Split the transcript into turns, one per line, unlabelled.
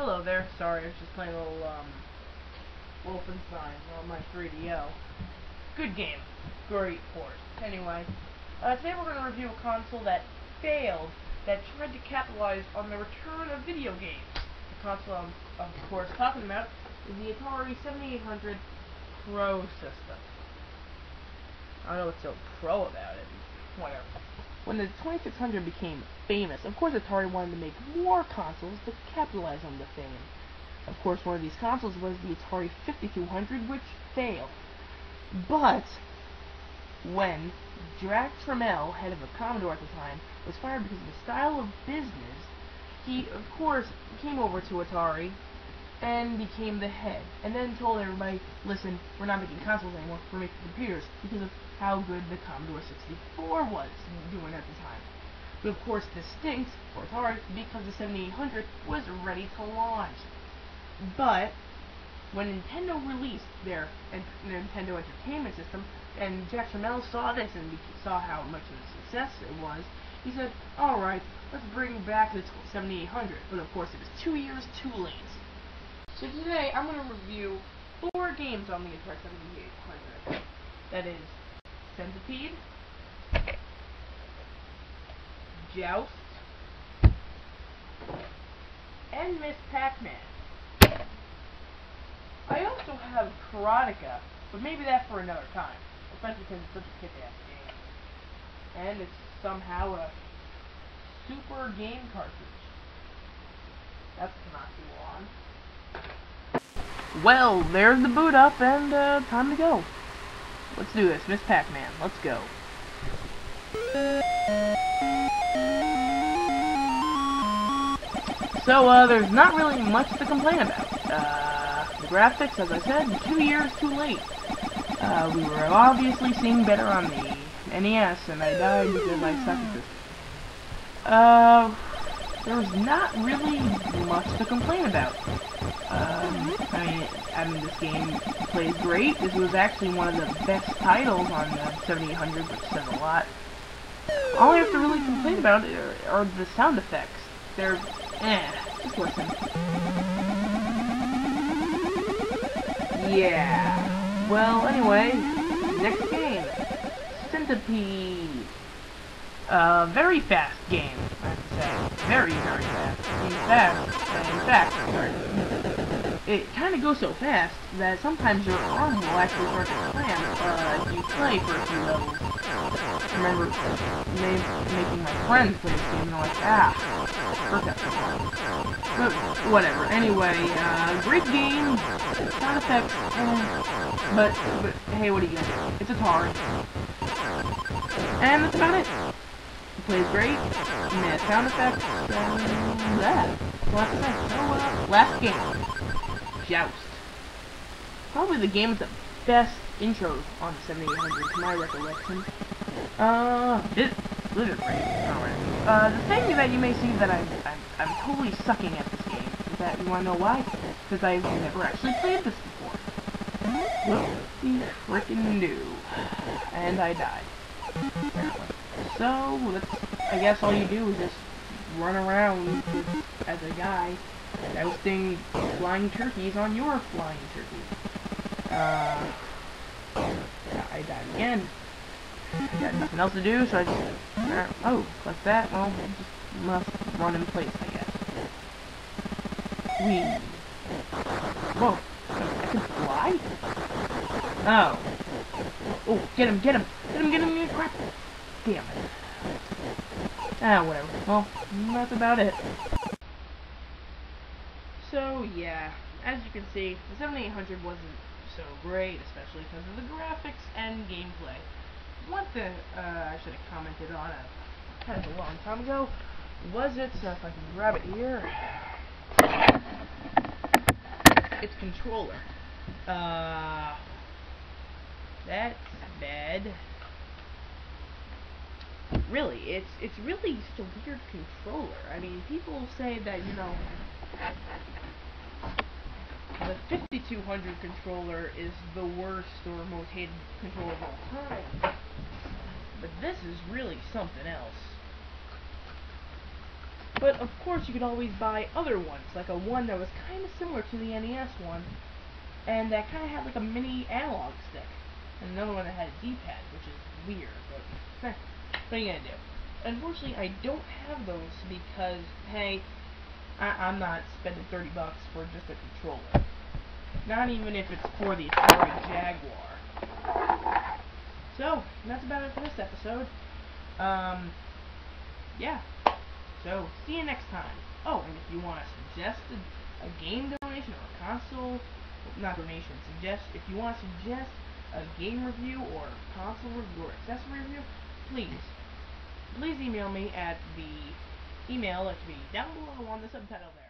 Hello there. Sorry, I was just playing a little Wolfenstein on my 3DO. Good game. Great port. Anyway, today we're going to review a console that failed, that tried to capitalize on the return of video games. The console I'm, of course, talking about is the Atari 7800 Pro system. I don't know what's so pro about it. Whatever. When the 2600 became famous, of course Atari wanted to make more consoles to capitalize on the fame. Of course, one of these consoles was the Atari 5200, which failed. But when Jack Tramiel, head of a Commodore at the time, was fired because of the style of business, he, of course, came over to Atari and became the head, and then told everybody, listen, we're not making consoles anymore, we're making computers, because of how good the Commodore 64 was doing at the time. But of course this stinks for Atari because the 7800 was ready to launch. But when Nintendo released their Nintendo Entertainment System, and Jack Tramiel saw this and saw how much of a success it was, he said, alright, let's bring back the 7800. But of course it was 2 years too late. So today I'm going to review 4 games on the Atari 7800. That is Centipede, Joust, and Miss Pac Man. I also have Karateka, but maybe that for another time, especially because it's such a kick-ass game. And it's somehow a super game cartridge. That's not too long. Well, there's the boot up, and time to go. Let's do this, Miss Pac Man. Let's go. So, there's not really much to complain about. The graphics, as I said, 2 years too late. We were obviously seeing better on the NES, and I died because I suck at this. There's not really much to complain about. I mean, this game plays great. This was actually one of the best titles on the 7800, which says a lot. All I have to really complain about are the sound effects. They're, just listen. Yeah. Well, anyway, next game. Centipede. Very fast game, I have to say. Very, very fast. In fact, it kind of goes so fast that sometimes your arm will actually start to cramp if you play for a few levels. I remember making my friends play this game and they're like, hurt that so hard. But whatever. Anyway, great game, sound effects, but hey, what are you gonna do? It's Atari. And that's about it. It plays great, and sound effects, that. So, last game. Joust. Probably the game with the best intros on the 7800, to my recollection. This is great. Alright. The thing that you may see that I'm totally sucking at this game is that, you wanna know why? Because I've never actually played this before. Whoopsie frickin' do. And I died. Apparently. So, I guess all you do is just run around as a guy, jousting flying turkeys on your flying turkey. I died again. Got nothing else to do, so I just, oh, like that, well, just must run in place, I guess. Whee. Whoa, I can fly? Oh. Oh, get him, crap! Damn it. Whatever. Well, that's about it. So, yeah, as you can see, the 7800 wasn't so great, especially because of the graphics and gameplay. One thing I should have commented on kind of a long time ago was if I can grab it here, its controller. That's bad. Really, it's really just a weird controller. I mean, people say that, you know, the 5200 controller is the worst or most hated controller of all time. But this is really something else. But of course you could always buy other ones, like a one that was kind of similar to the NES one, and that kind of had like a mini analog stick, and another one that had a D-pad, which is weird, but what are you gonna do? Unfortunately, I don't have those because, hey, I'm not spending $30 for just a controller. Not even if it's for the Atari Jaguar. So, that's about it for this episode. Yeah. So, see you next time. Oh, and if you want to suggest a game donation or a console, not donation, if you want to suggest a game review or console review or accessory review, please email me at the email that should be down below on the subtitle there.